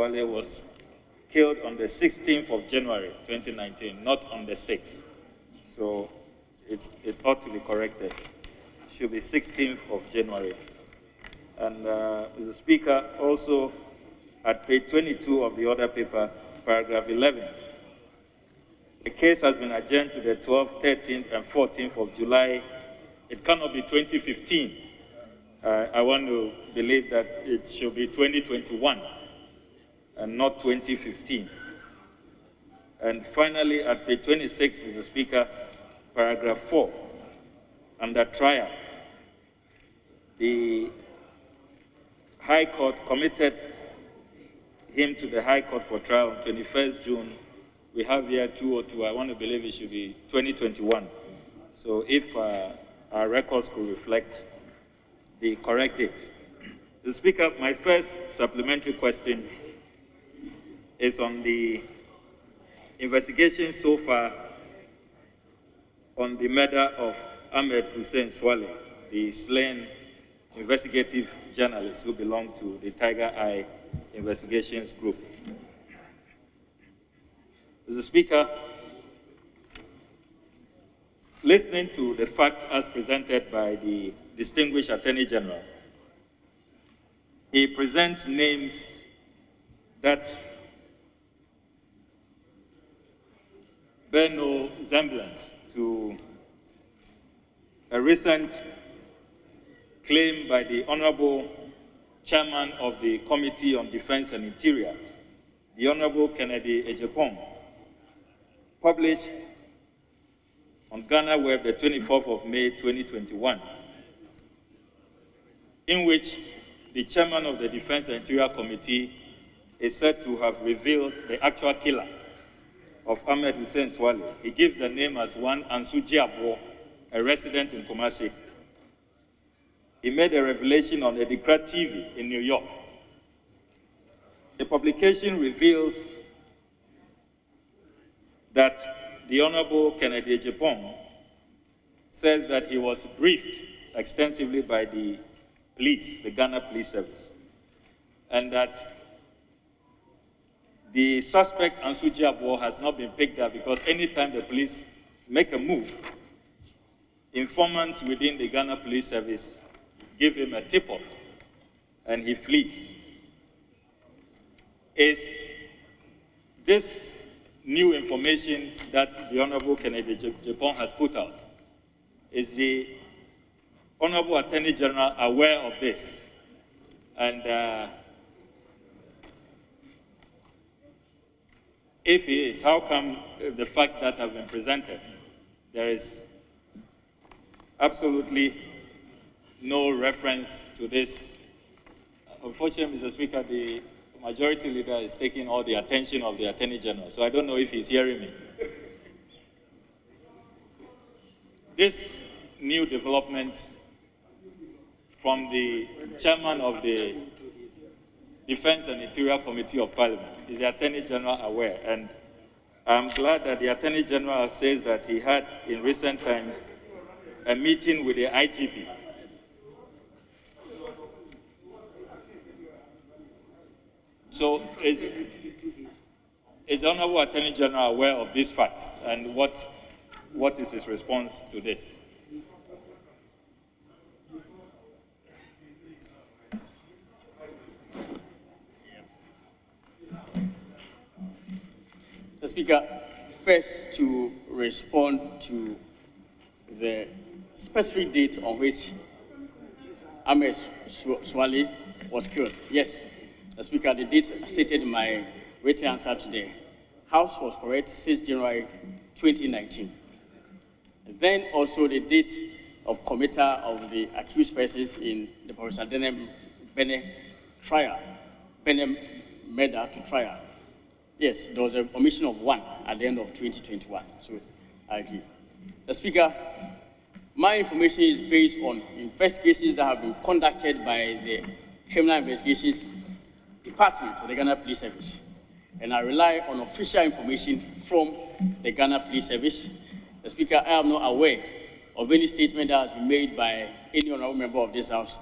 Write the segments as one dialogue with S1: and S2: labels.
S1: Suale was killed on the 16th of January 2019, not on the 6th. So it ought to be corrected. It should be 16th of January. And Mr. Speaker, also at page 22 of the order paper, paragraph 11, the case has been adjourned to the 12th, 13th, and 14th of July. It cannot be 2015. I want to believe that it should be 2021 and not 2015. And finally, at page 26, Mr. Speaker, paragraph 4, under trial, the High Court committed him to the High Court for trial on 21st June. We have here 202. I want to believe it should be 2021. So if our records could reflect the correct dates. Mr. Speaker, my first supplementary question is on the investigation so far on the murder of Ahmed Suale, the slain investigative journalist who belonged to the Tiger Eye Investigations Group. Mr. Speaker, listening to the facts as presented by the distinguished Attorney General, he presents names that bear no resemblance to a recent claim by the Honorable Chairman of the Committee on Defense and Interior, the Honorable Kennedy Ejapong, published on Ghana Web the 24th of May 2021, in which the Chairman of the Defense and Interior Committee is said to have revealed the actual killer of Ahmed Suale. He gives the name as one Ansuji Abo, a resident in Kumasi. He made a revelation on Edikra TV in New York. The publication reveals that the Honorable Kennedy Ejapong says that he was briefed extensively by the police, the Ghana Police Service, and that the suspect, Ansuji Abo, has not been picked up because anytime the police make a move, informants within the Ghana Police Service give him a tip-off and he flees. Is this new information that the Honorable Kennedy Ejapong has put out, is the Honorable Attorney General aware of this? And if he is, how come the facts that have been presented, there is absolutely no reference to this? Unfortunately, Mr. Speaker, the Majority Leader is taking all the attention of the Attorney General, so I don't know if he's hearing me. This new development from the Chairman of the Defense and Interior Committee of Parliament, is the Attorney General aware? And I'm glad that the Attorney General says that he had in recent times a meeting with the IGP. So is the Honorable Attorney General aware of these facts, and what is his response to this?
S2: Mr. Speaker, first to respond to the specific date on which Ahmed Suale was killed. Yes, Mr. Speaker, the date stated in my written answer today. House was correct, 6 January 2019. And then also the date of committer of the accused persons in the Professor Bene trial, Bene murder to trial. Yes, there was an omission of one at the end of 2021, so I agree. The Speaker, my information is based on investigations that have been conducted by the Criminal Investigations Department of the Ghana Police Service, and I rely on official information from the Ghana Police Service. The Speaker, I am not aware of any statement that has been made by any honorable member of this House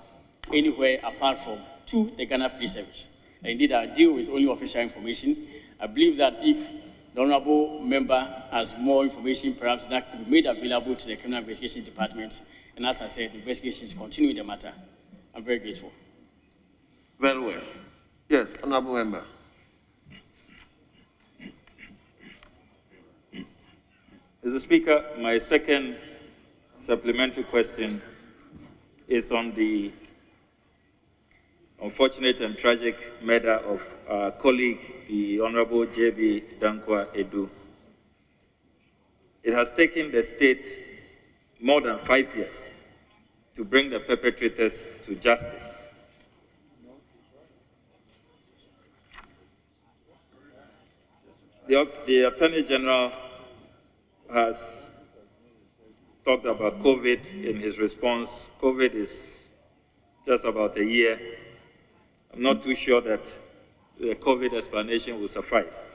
S2: anywhere apart from to the Ghana Police Service. Indeed, I deal with only official information. I believe that if the honorable member has more information, perhaps that could be made available to the Criminal Investigation Department. And as I said, the investigations continue in the matter. I'm very grateful.
S3: Very well. Yes, honorable member.
S1: Mr. Speaker, my second supplementary question is on the unfortunate and tragic murder of our colleague, the Honorable J.B. Dankwa Edu. It has taken the state more than 5 years to bring the perpetrators to justice. The Attorney General has talked about COVID in his response. COVID is just about a year. I'm not too sure that the COVID explanation will suffice.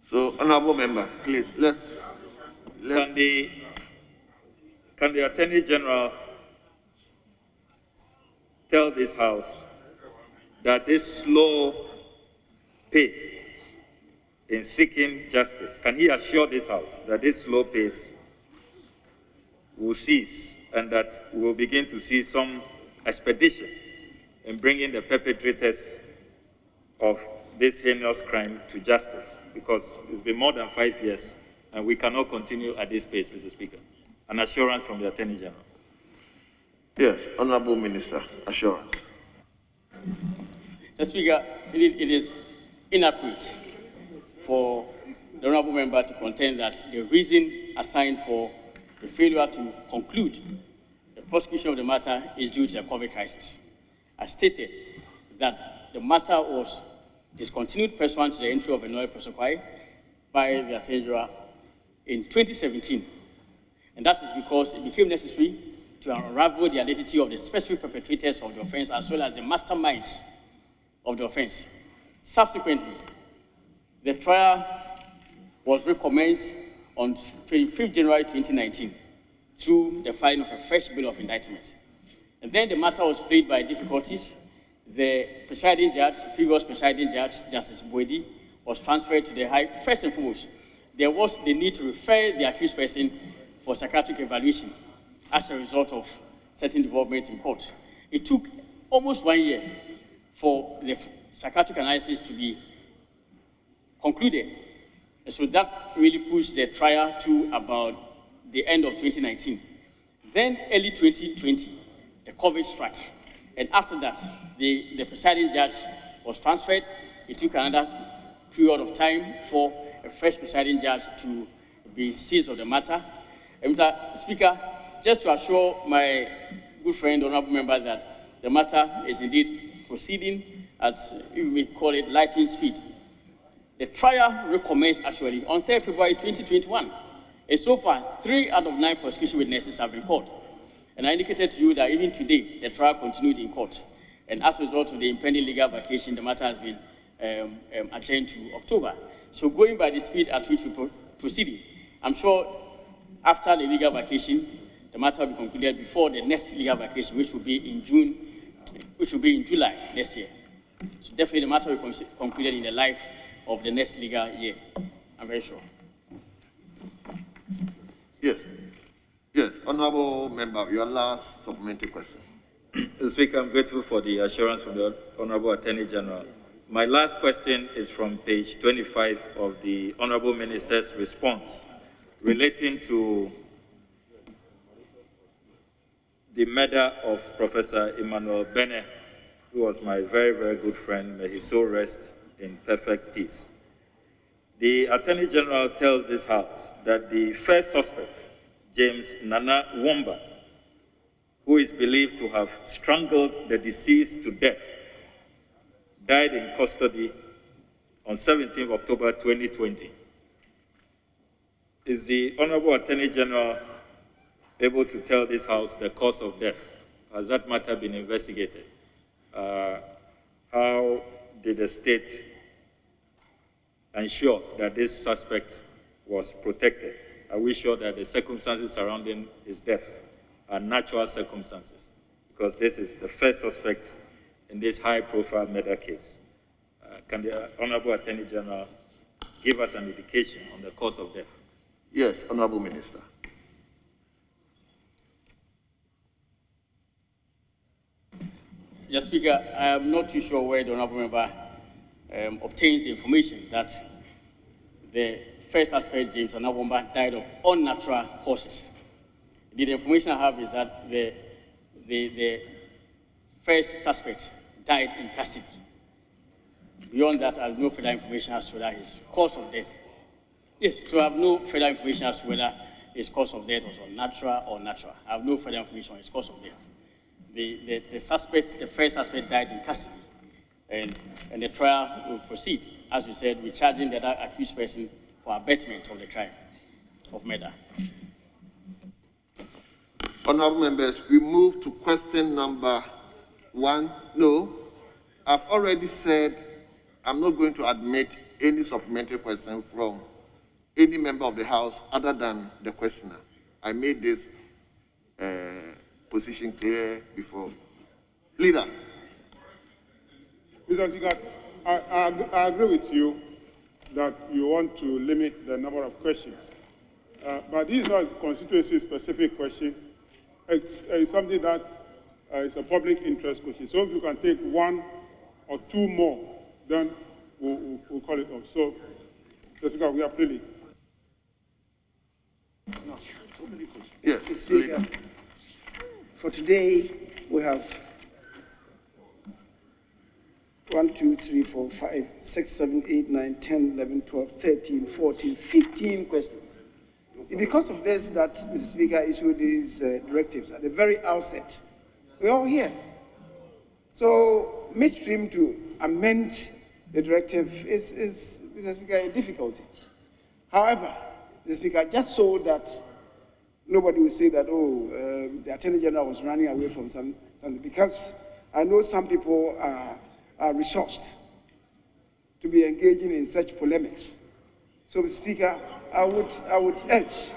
S3: So, honorable member, please, let's
S1: Can the Attorney General tell this House that this slow pace in seeking justice, can he assure this House that this slow pace will cease and that we will begin to see some expedition in bringing the perpetrators of this heinous crime to justice? Because it's been more than 5 years and we cannot continue at this pace, Mr. Speaker. An assurance from the Attorney General.
S3: Yes, honorable minister, assurance.
S2: Mr. Speaker, it is inaccurate for the honorable member to contend that the reason assigned for the failure to conclude the prosecution of the matter is due to the COVID crisis. I stated that the matter was discontinued pursuant to the entry of a novel prosecution by the Attorney General in 2017. And that is because it became necessary to unravel the identity of the specific perpetrators of the offense as well as the masterminds of the offense. Subsequently, the trial was recommenced on 25th January 2019 through the filing of a fresh bill of indictment. And then the matter was plagued by difficulties. The presiding judge, previous presiding judge, Justice Boedi, was transferred to the High. First and foremost, there was the need to refer the accused person for psychiatric evaluation as a result of certain developments in court. It took almost 1 year for the psychiatric analysis to be concluded. And so that really pushed the trial to about the end of 2019. Then early 2020, the COVID struck. And after that, the presiding judge was transferred. It took another period of time for a fresh presiding judge to be seized of the matter. And Mr. Speaker, just to assure my good friend, honorable member, that the matter is indeed proceeding at, you may call it, lightning speed. The trial recommenced actually on 3rd February 2021. And so far, 3 out of 9 prosecution witnesses have been called. And I indicated to you that even today, the trial continued in court. And as a result of the impending legal vacation, the matter has been adjourned to October. So going by the speed at which we proceeded, I'm sure after the legal vacation, the matter will be concluded before the next legal vacation, which will be in June, which will be in July next year. So definitely the matter will be concluded in the life of the next legal year. I'm very sure.
S3: Yes. Yes, honorable member, your last supplementary question.
S1: Mr. Speaker, I'm grateful for the assurance from the Honorable Attorney General. My last question is from page 25 of the Honorable Minister's response relating to the murder of Professor Emmanuel Bene, who was my very, very good friend. May his soul rest in perfect peace. The Attorney General tells this House that the first suspect, James Nana Womba, who is believed to have strangled the deceased to death, died in custody on 17th October 2020. Is the Honorable Attorney General able to tell this House the cause of death? Has that matter been investigated? How did the state ensure that this suspect was protected? Are we sure that the circumstances surrounding his death are natural circumstances? Because this is the first suspect in this high-profile murder case. Can the Honorable Attorney General give us an indication on the cause of death?
S3: Yes, Honorable Minister.
S2: Mr. Speaker, I am not too sure where the Honorable Member obtains information that the first suspect, James Anabomba, died of unnatural causes. The information I have is that the first suspect died in custody. Beyond that, I have no further information as to whether his cause of death. Yes, so I have no further information as to whether his cause of death was unnatural or natural. I have no further information on his cause of death. The first suspect died in custody, and the trial will proceed. As we said, we're charging the other accused person for abetment of the crime of murder.
S3: Honorable members, we move to question number 1. No, I've already said I'm not going to admit any supplementary question from any member of the House other than the questioner. I made this position clear before. Leader.
S4: Mr. Speaker, I agree with you that you want to limit the number of questions. But this is not a constituency-specific question. It's something that is a public interest question. So if you can take 1 or 2 more, then we'll call it off. So, Mr. Speaker, we are freely.
S5: No, so many questions.
S3: Yes,
S5: Speaker, for today, we have 1, 2, 3, 4, 5, 6, 7, 8, 9, 10, 11, 12, 13, 14, 15 questions. See, because of this, that Mr. Speaker issued these directives at the very outset, we're all here. So, midstream to amend the directive is Mr. Speaker, a difficulty. However, Mr. Speaker, just so that nobody will say that, the Attorney General was running away from something, because I know some people are resourced to be engaging in such polemics. So, Mr. Speaker, I would urge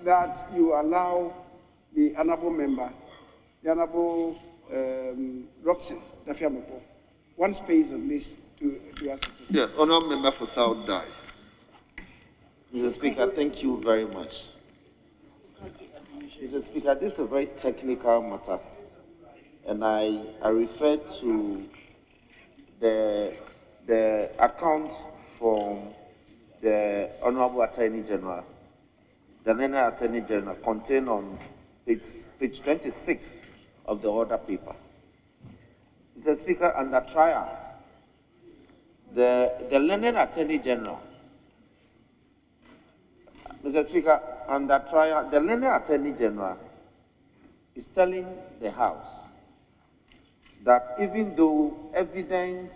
S5: that you allow the honourable member, the Honourable Roxanne Dafiamoko, 1 space at least to ask a question.
S3: Yes, Honourable Member for South Dye.
S6: Mr. Speaker, thank you very much. Mr. Speaker, this is a very technical matter, and I refer to the account from the Honorable Attorney General, the Lieutenant Attorney General, contained on page 26 of the order paper. Mr. Speaker, under trial, the Lieutenant Attorney General, Mr. Speaker, under trial, the Lieutenant Attorney General is telling the House that even though evidence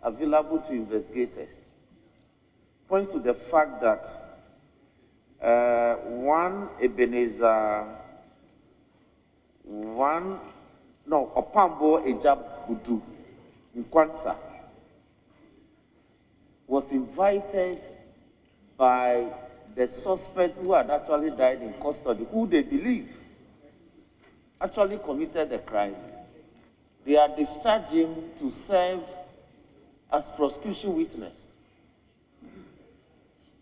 S6: available to investigators points to the fact that Opambo Ejabudu in Kwanzaa was invited by the suspect who had actually died in custody, who they believe actually committed the crime. They are discharging him to serve as prosecution witness.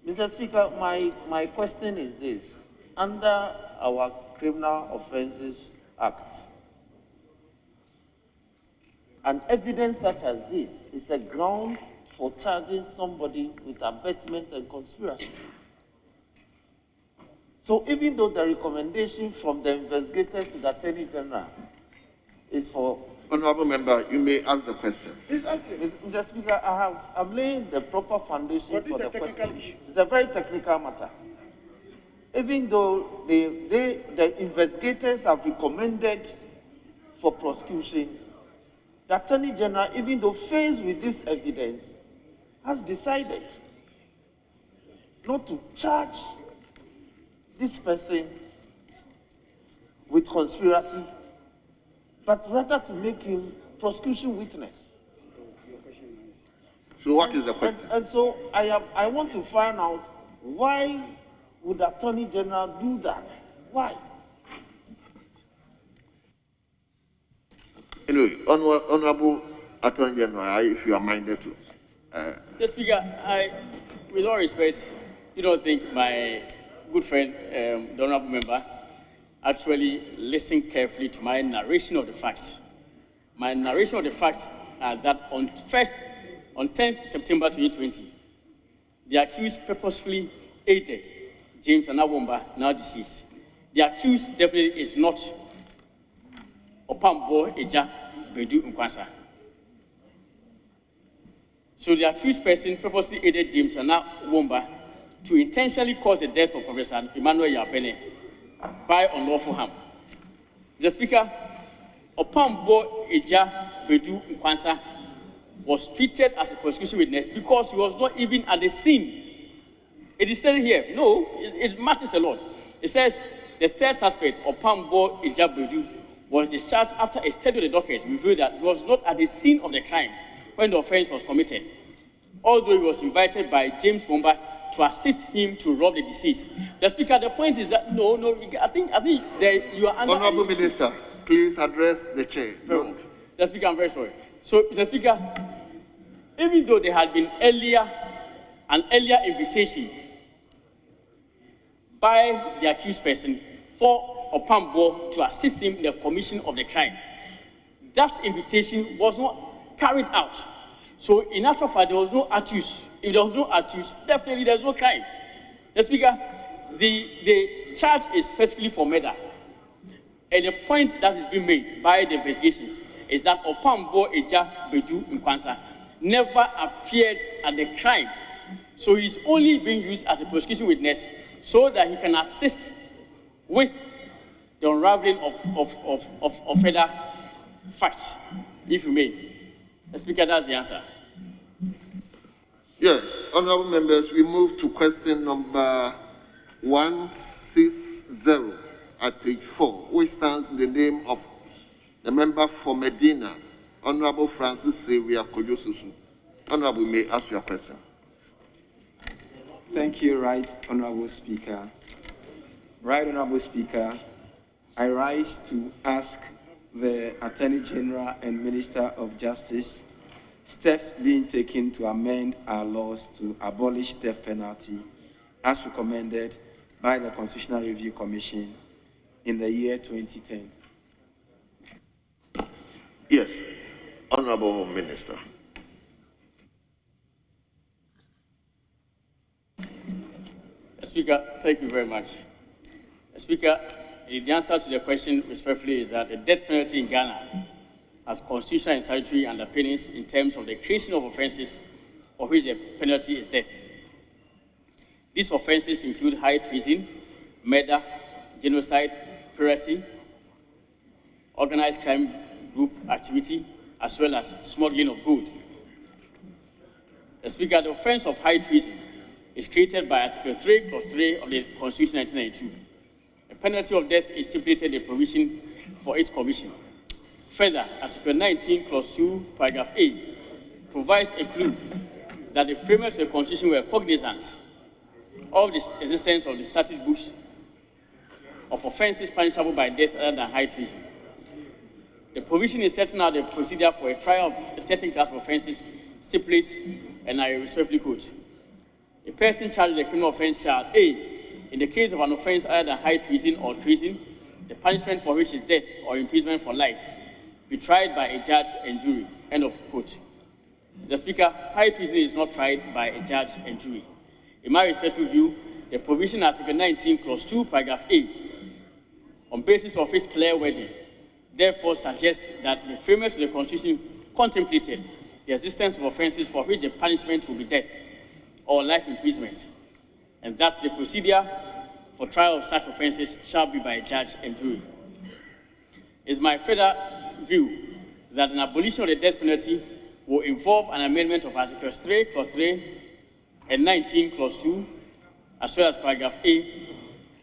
S6: Mr. Speaker, my question is this. Under our Criminal Offences Act, an evidence such as this is a ground for charging somebody with abetment and conspiracy. So even though the recommendation from the investigators to the Attorney General is for...
S3: Honourable Member, you may ask the question.
S5: Please ask me.
S6: Mr. Speaker, I'm laying the proper foundation for the question.
S5: Issue.
S6: It's a very technical matter. Even though the investigators have recommended for prosecution, the Attorney General, even though faced with this evidence, has decided not to charge this person with conspiracy, but rather to make him prosecution witness.
S3: So what is the question?
S6: And so I want to find out, why would the Attorney General do that? Why?
S3: In Anyway, Honorable Attorney General, if you are minded to.
S2: Mr. Speaker, with all respect, you don't think my good friend, the honorable member, actually listened carefully to my narration of the facts. My narration of the facts are that on 10th September 2020, the accused purposefully aided James Anawomba, now deceased. The accused definitely is not Opambo Eja Bedu Nkwansa. So the accused person purposely aided James Anawomba to intentionally cause the death of Professor Emmanuel Yabene by unlawful harm. The Speaker, Opambo Eja Bedu Nkwansa was treated as a prosecution witness because he was not even at the scene. It is stated here. No, it matters a lot. It says the third suspect, Opambo Eja Bedu, was discharged after a study of the docket revealed that he was not at the scene of the crime when the offense was committed, although he was invited by James Womba to assist him to rob the deceased. The Speaker, the point is that I think that you are under.
S3: Honorable Minister, please address the chair.
S2: Don't. The Speaker, I'm very sorry. So, Mr. Speaker, even though there had been an earlier invitation by the accused person for Opambo to assist him in the commission of the crime, that invitation was not carried out. So, in actual fact, there was no accused. If there was no accused, definitely there's no crime. The Speaker, the charge is specifically for murder. And the point that is being made by the investigations is that Opambo Eja Bedu Nkwansa never appeared at the crime. So he's only being used as a prosecution witness so that he can assist with the unraveling of further facts, if you may. The Speaker, that's the answer.
S3: Yes, honorable members, we move to question number 160 at page 4, which stands in the name of the member for Medina, Honorable Francis Xavier Kojosusu. Honorable, you may ask your question.
S7: Thank you, Right Honorable Speaker. Right Honorable Speaker, I rise to ask the Attorney General and Minister of Justice steps being taken to amend our laws to abolish death penalty as recommended by the Constitutional Review Commission in the year 2010.
S3: Yes, Honorable Minister.
S2: Speaker, thank you very much. Speaker, the answer to the question respectfully is that the death penalty in Ghana has constitutional and statutory underpinnings in terms of the creation of offenses of which the penalty is death. These offenses include high treason, murder, genocide, piracy, organized crime group activity, as well as smuggling of goods. The Speaker, the offense of high treason is created by Article 3, Clause 3 of the Constitution 1992. The penalty of death is stipulated in the provision for its commission. Further, Article 19, Clause 2, Paragraph A, provides a clue that the framers of the Constitution were cognizant of the existence of the statute books of offenses punishable by death other than high treason. The provision in setting out the procedure for a trial of a certain class of offenses stipulates, and I respectfully quote, a person charged with a criminal offense shall, A, in the case of an offense other than high treason or treason, the punishment for which is death or imprisonment for life, be tried by a judge and jury, end of quote. The Speaker, high treason is not tried by a judge and jury. In my respectful view, the provision Article 19, Clause 2, Paragraph A, on basis of its clear wording, therefore suggests that the framers of the Constitution contemplated the existence of offenses for which the punishment will be death or life imprisonment, and that the procedure for trial of such offenses shall be by a judge and jury. It is my further view that an abolition of the death penalty will involve an amendment of Articles 3, Clause 3, and 19, Clause 2, as well as Paragraph A,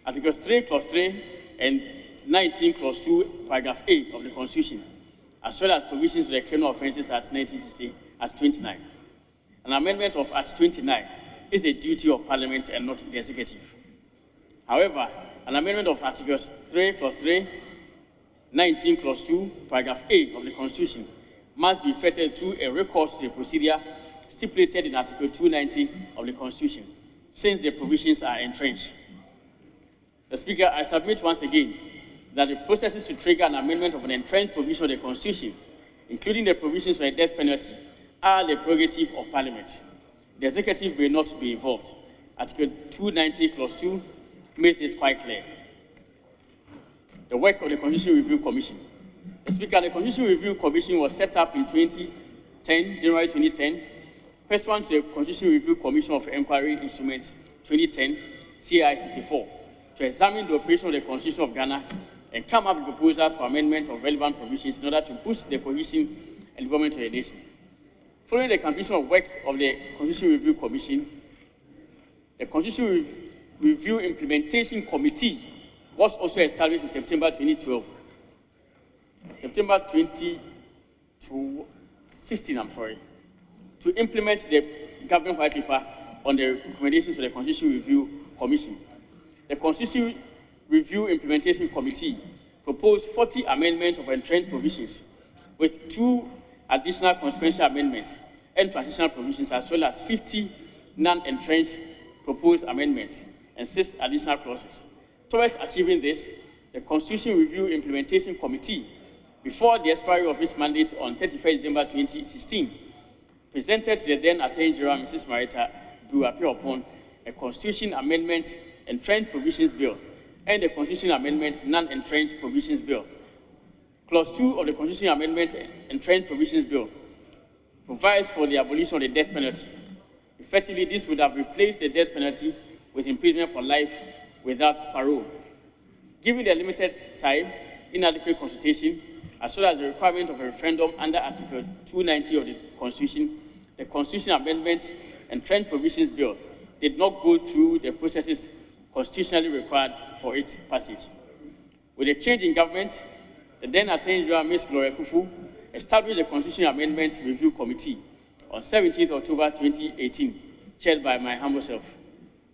S2: Articles 3, Clause 3, and 19, Clause 2, Paragraph A of the Constitution, as well as provisions of the Criminal Offences Act 1960, Act 29. An amendment of Act 29 is a duty of Parliament and not the Executive. However, an amendment of Articles 3, Clause 3, 19 Clause 2, Paragraph A of the Constitution must be effected through a recourse to the procedure stipulated in Article 290 of the Constitution, since the provisions are entrenched. The Speaker, I submit once again that the processes to trigger an amendment of an entrenched provision of the Constitution, including the provisions for a death penalty, are the prerogative of Parliament. The Executive may not be involved. Article 290, Clause 2 makes this quite clear. The work of the Constitution Review Commission. The Speaker, the Constitution Review Commission was set up in January 2010, pursuant to the Constitution Review Commission of Inquiry Instrument 2010, CI 64, to examine the operation of the Constitution of Ghana and come up with proposals for amendment of relevant provisions in order to boost the cohesion and development of the nation. Following the completion of work of the Constitution Review Commission, the Constitution Review Implementation Committee was also established in September 2012. September 2016, to implement the government white paper on the recommendations of the Constitution Review Commission. The Constitution Review Implementation Committee proposed 40 amendments of entrenched provisions, with 2 additional consequential amendments and transitional provisions, as well as 50 non-entrenched proposed amendments and 6 additional clauses. Towards achieving this, the Constitution Review Implementation Committee, before the expiry of its mandate on 31st December 2016, presented to the then Attorney General, Mrs. Marita Buapio, upon a Constitution Amendment Entrenched Provisions Bill and the Constitution Amendment Non-Entrenched Provisions Bill. Clause 2 of the Constitution Amendment Entrenched Provisions Bill provides for the abolition of the death penalty. Effectively, this would have replaced the death penalty with imprisonment for life without parole. Given the limited time, inadequate consultation, as well as the requirement of a referendum under Article 290 of the Constitution, the Constitution Amendment Entrenched Provisions Bill did not go through the processes constitutionally required for its passage. With a change in government, the then Attorney General, Ms. Gloria Kufu, established the Constitution Amendment Review Committee on 17th October 2018, chaired by my humble self,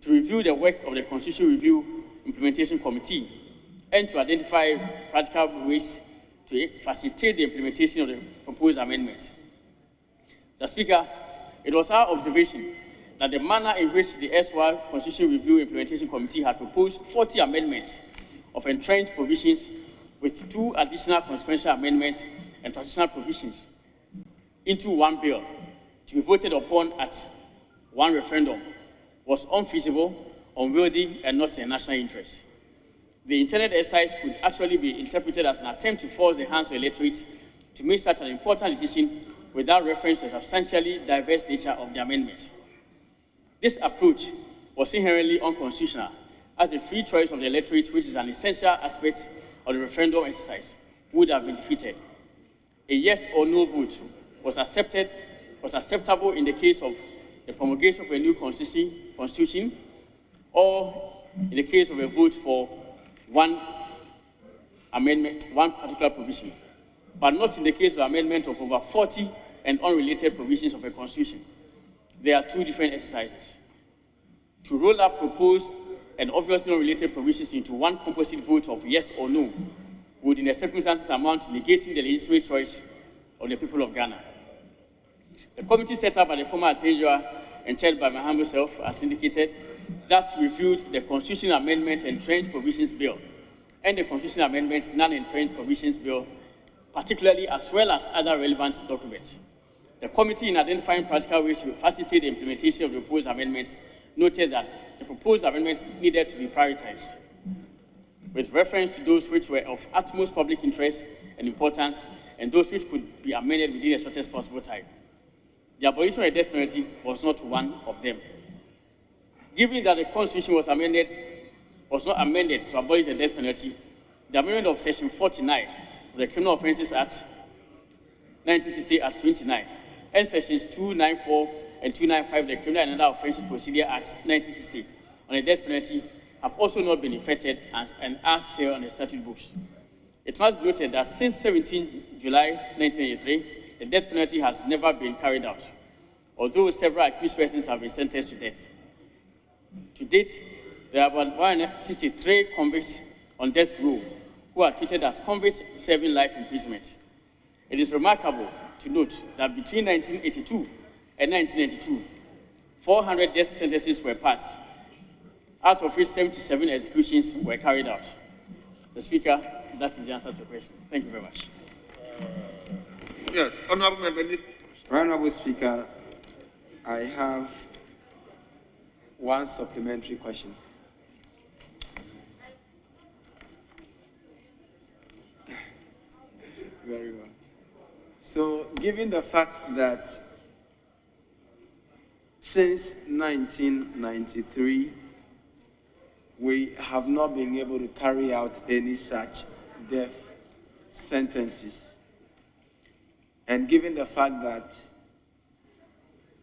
S2: to review the work of the Constitution Review Implementation Committee and to identify practical ways to facilitate the implementation of the proposed amendment. The Speaker, it was our observation that the manner in which the erstwhile Constitution Review Implementation Committee had proposed 40 amendments of entrenched provisions with 2 additional consequential amendments and transitional provisions into one bill to be voted upon at one referendum was unfeasible, unwieldy, and not in national interest. The intended exercise could actually be interpreted as an attempt to force the hands of the electorate to make such an important decision without reference to the substantially diverse nature of the amendment. This approach was inherently unconstitutional, as the free choice of the electorate, which is an essential aspect of the referendum exercise, would have been defeated. A yes or no vote was acceptable in the case of the promulgation of a new constitution, or in the case of a vote for one amendment, one particular provision, but not in the case of amendment of over 40 and unrelated provisions of a constitution. There are 2 different exercises. To roll up proposed and obviously unrelated provisions into one composite vote of yes or no would, in the circumstances, amount to negating the legitimate choice of the people of Ghana. The committee set up by the former Attorney General and chaired by my humble self, as indicated, thus reviewed the Constitution Amendment Entrenched Provisions Bill and the Constitution Amendment Non-Entrenched Provisions Bill, particularly, as well as other relevant documents. The committee, in identifying practical ways to facilitate the implementation of the proposed amendments, noted that the proposed amendments needed to be prioritized, with reference to those which were of utmost public interest and importance, and those which could be amended within the shortest possible time. The abolition of the death penalty was not one of them. Given that the Constitution was not amended to abolish the death penalty, the amendment of Section 49 of the Criminal Offences Act 1960 Act 29 and Sections 294 and 295 of the Criminal and Other Offences Procedure Act 1960 on the death penalty have also not been effected and are still on the statute books. It must be noted that since 17 July 1983, the death penalty has never been carried out, although several accused persons have been sentenced to death. To date, there are about 163 convicts on death row, who are treated as convicts serving life imprisonment. It is remarkable to note that between 1982 and 1992, 400 death sentences were passed, out of which 77 executions were carried out. The Speaker, that is the answer to the question. Thank you very much.
S3: Yes, Honorable Member.
S7: Honorable Speaker, I have one supplementary question. Very well. So, given the fact that since 1993, we have not been able to carry out any such death sentences, and given the fact that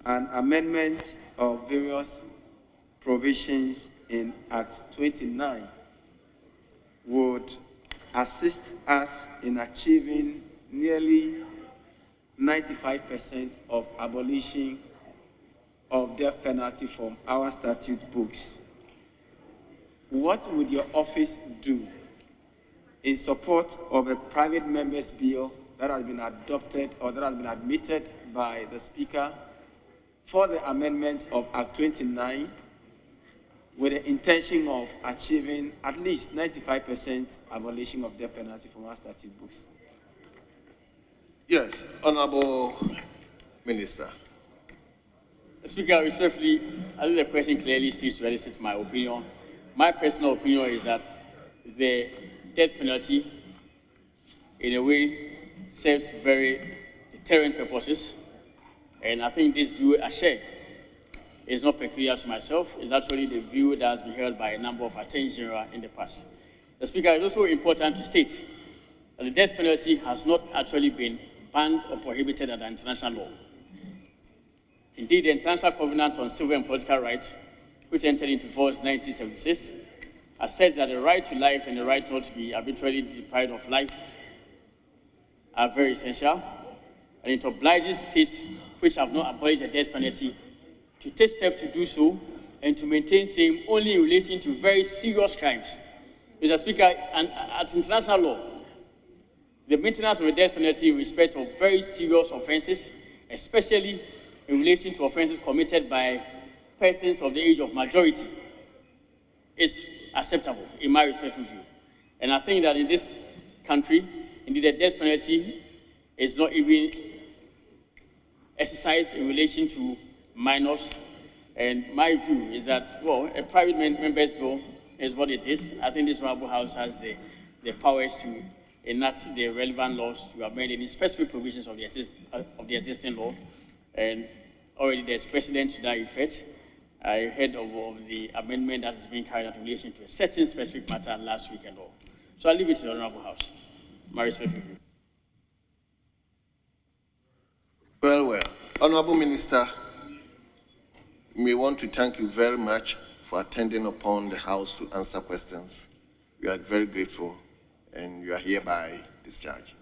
S7: an amendment of various provisions in Act 29 would assist us in achieving nearly 95% of abolition of death penalty from our statute books, what would your office do in support of a private member's bill that has been adopted or that has been admitted by the Speaker for the amendment of Act 29 with the intention of achieving at least 95% abolition of death penalty from our statute books?
S3: Yes, Honorable Minister.
S2: Speaker, respectfully, I think the question clearly seems to elicit my opinion. My personal opinion is that the death penalty, in a way, serves very deterrent purposes, and I think this view I share is not peculiar to myself. It's actually the view that has been held by a number of attorneys general in the past. The Speaker, it's also important to state that the death penalty has not actually been banned or prohibited under international law. Indeed, the International Covenant on Civil and Political Rights, which entered into force in 1976, asserts that the right to life and the right not to be arbitrarily deprived of life are very essential, and it obliges states which have not abolished the death penalty to take steps to do so and to maintain same only in relation to very serious crimes. Mr. Speaker, and at international law, the maintenance of the death penalty in respect of very serious offenses, especially in relation to offenses committed by persons of the age of majority, is acceptable in my respectful view. And I think that in this country, indeed, the death penalty is not even exercised in relation to minors. And my view is that, well, a private member's bill is what it is. I think this Honorable House has the powers to enact the relevant laws to amend any specific provisions of the existing law. And already there's precedent to that effect. I heard of the amendment that is being carried out in relation to a certain specific matter last week and all. So I'll leave it to the Honorable House. My respectful view.
S3: Well. Honorable Minister, we want to thank you very much for attending upon the House to answer questions. We are very grateful, and you are hereby discharged.